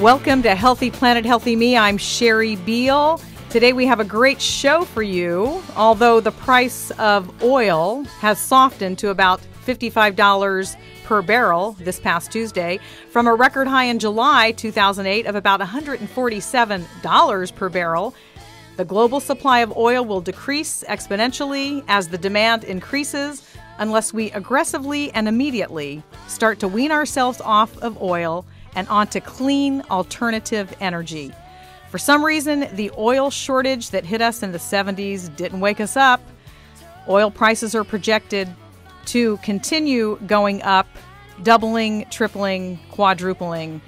Welcome to Healthy Planet, Healthy Me. I'm Sherry Beall. Today we have a great show for you. Although the price of oil has softened to about $55 per barrel this past Tuesday from a record high in July 2008 of about $147 per barrel. The global supply of oil will decrease exponentially as the demand increases unless we aggressively and immediately start to wean ourselves off of oil and onto clean alternative energy. For some reason, the oil shortage that hit us in the 70s didn't wake us up. Oil prices are projected to continue going up, doubling, tripling, quadrupling.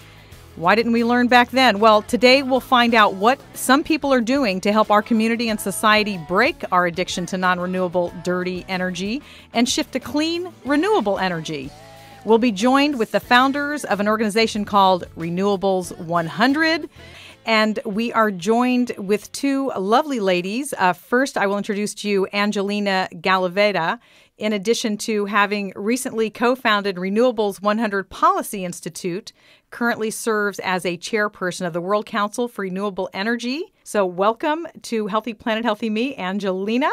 Why didn't we learn back then? Well, today we'll find out what some people are doing to help our community and society break our addiction to non-renewable, dirty energy and shift to clean, renewable energy. We'll be joined with the founders of an organization called Renewables 100. And we are joined with two lovely ladies. First, I will introduce to you Angelina Galiteva. In addition to having recently co-founded Renewables 100 Policy Institute, currently serves as a chairperson of the World Council for Renewable Energy. So welcome to Healthy Planet, Healthy Me, Angelina.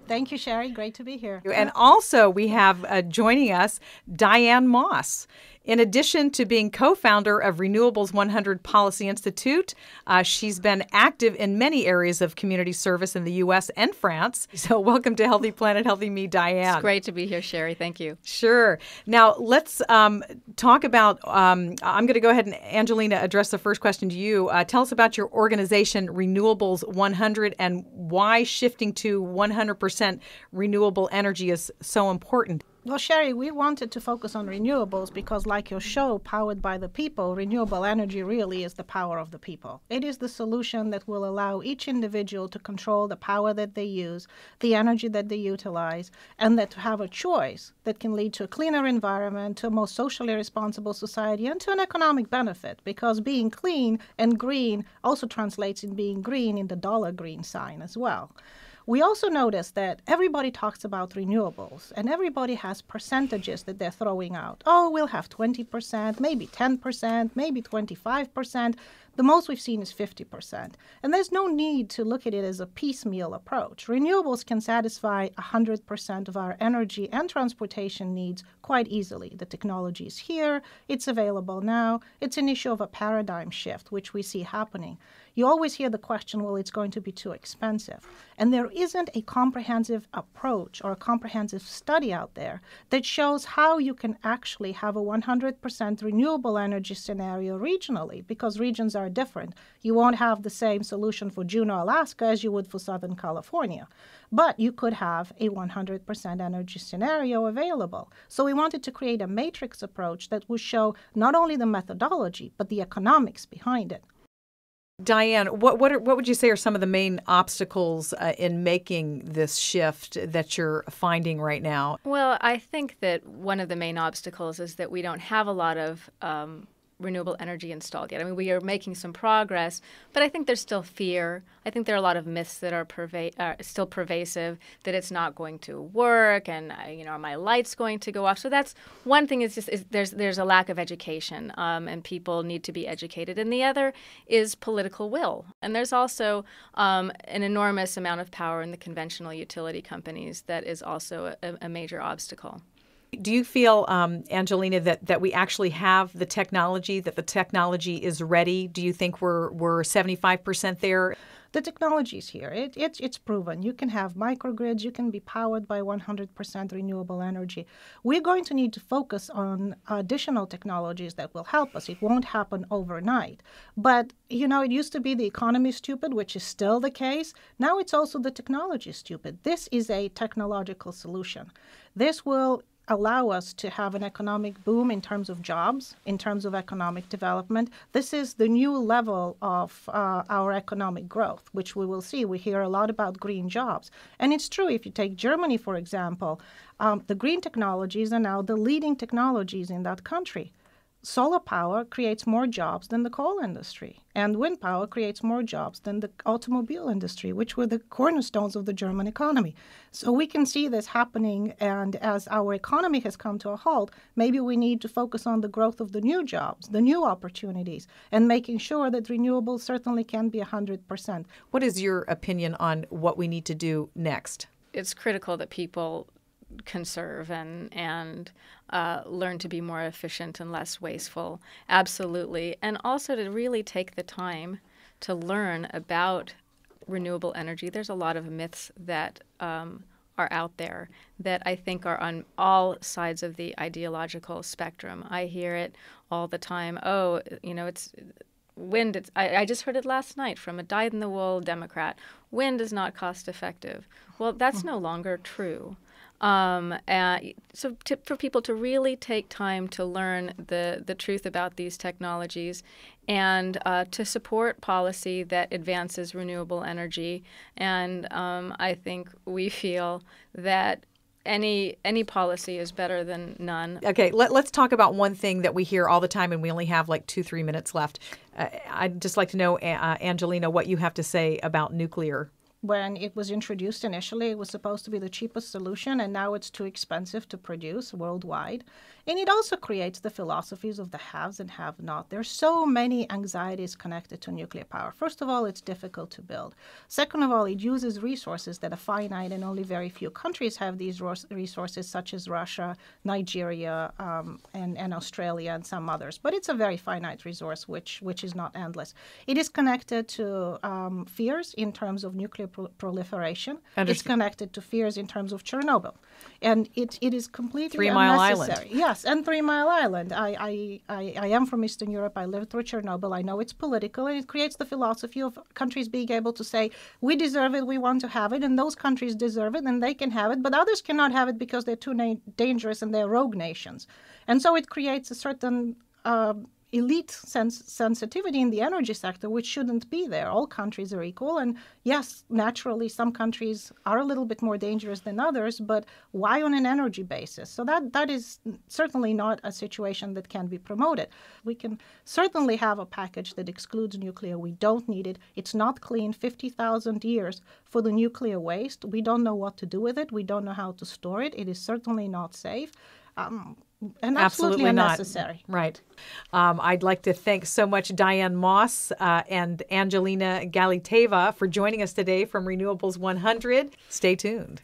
Thank you, Sherry. Great to be here. And also we have joining us Diane Moss. In addition to being co-founder of Renewables 100 Policy Institute, she's been active in many areas of community service in the U.S. and France. So welcome to Healthy Planet, Healthy Me, Diane. It's great to be here, Sherry. Thank you. Sure. Now, let's talk about, I'm going to go ahead and, Angelina, address the first question to you. Tell us about your organization, Renewables 100, and why shifting to 100% renewable energy is so important. Well, Sherry, we wanted to focus on renewables because, like your show, Powered by the People, renewable energy really is the power of the people. It is the solution that will allow each individual to control the power that they use, the energy that they utilize, and that to have a choice that can lead to a cleaner environment, to a more socially responsible society, and to an economic benefit, because being clean and green also translates in being green in the dollar green sign as well. We also noticed that everybody talks about renewables and everybody has percentages that they're throwing out. Oh, we'll have 20%, maybe 10%, maybe 25%. The most we've seen is 50%. And there's no need to look at it as a piecemeal approach. Renewables can satisfy 100% of our energy and transportation needs quite easily. The technology is here. It's available now. It's an issue of a paradigm shift, which we see happening. You always hear the question, well, it's going to be too expensive. And there isn't a comprehensive approach or a comprehensive study out there that shows how you can actually have a 100% renewable energy scenario regionally, because regions are different. You won't have the same solution for Juneau, Alaska as you would for Southern California. But you could have a 100% energy scenario available. So we wanted to create a matrix approach that would show not only the methodology, but the economics behind it. Diane, what would you say are some of the main obstacles in making this shift that you're finding right now? Well, I think that one of the main obstacles is that we don't have a lot of renewable energy installed yet. I mean, we are making some progress, but I think there's still fear. I think there are a lot of myths that are still pervasive, that it's not going to work, and are my lights going to go off? So that's one thing. Is there's a lack of education, and people need to be educated. And the other is political will. And there's also an enormous amount of power in the conventional utility companies that is also a major obstacle. Do you feel, Angelina, that we actually have the technology, that the technology is ready? Do you think we're 75% there? The technology is here. It's proven. You can have microgrids. You can be powered by 100% renewable energy. We're going to need to focus on additional technologies that will help us. It won't happen overnight. But, it used to be the economy stupid, which is still the case. Now it's also the technology stupid. This is a technological solution. This will allow us to have an economic boom in terms of jobs, in terms of economic development. This is the new level of our economic growth, which we will see. We hear a lot about green jobs. And it's true, if you take Germany, for example, the green technologies are now the leading technologies in that country. solar power creates more jobs than the coal industry, and wind power creates more jobs than the automobile industry, which were the cornerstones of the German economy. So we can see this happening, and as our economy has come to a halt, maybe we need to focus on the growth of the new jobs, the new opportunities, and making sure that renewables certainly can be 100%. What is your opinion on what we need to do next? It's critical that people conserve and learn to be more efficient and less wasteful. Absolutely. And also to really take the time to learn about renewable energy. There's a lot of myths that are out there that I think are on all sides of the ideological spectrum. I hear it all the time. Oh, it's wind. I just heard it last night from a dyed-in-the-wool Democrat. Wind is not cost effective. Well, that's no longer true. So for people to really take time to learn the truth about these technologies and to support policy that advances renewable energy. And I think we feel that any policy is better than none. Okay, let's talk about one thing that we hear all the time, and we only have like 2-3 minutes left. I'd just like to know, Angelina, what you have to say about nuclear. When it was introduced initially, it was supposed to be the cheapest solution, and now it's too expensive to produce worldwide. And it also creates the philosophies of the haves and have-not. There's so many anxieties connected to nuclear power. First of all, it's difficult to build. Second of all, it uses resources that are finite, and only very few countries have these resources, such as Russia, Nigeria, and Australia, and some others. But it's a very finite resource, which is not endless. It is connected to fears in terms of nuclear proliferation. It's connected to fears in terms of Chernobyl. And it is completely 3 Mile unnecessary. Island. Yes, and 3 Mile Island. I am from Eastern Europe. I lived through Chernobyl. I know it's political, and it creates the philosophy of countries being able to say, we deserve it, we want to have it, and those countries deserve it, and they can have it, but others cannot have it because they're too dangerous and they're rogue nations. And so it creates a certain elite sensitivity in the energy sector, which shouldn't be there. All countries are equal. And yes, naturally, some countries are a little bit more dangerous than others, but why on an energy basis? So that is certainly not a situation that can be promoted. We can certainly have a package that excludes nuclear. We don't need it. It's not clean. 50,000 years for the nuclear waste. We don't know what to do with it. We don't know how to store it. It is certainly not safe. And absolutely unnecessary. Not. Right. I'd like to thank so much Diane Moss and Angelina Galiteva for joining us today from Renewables 100. Stay tuned.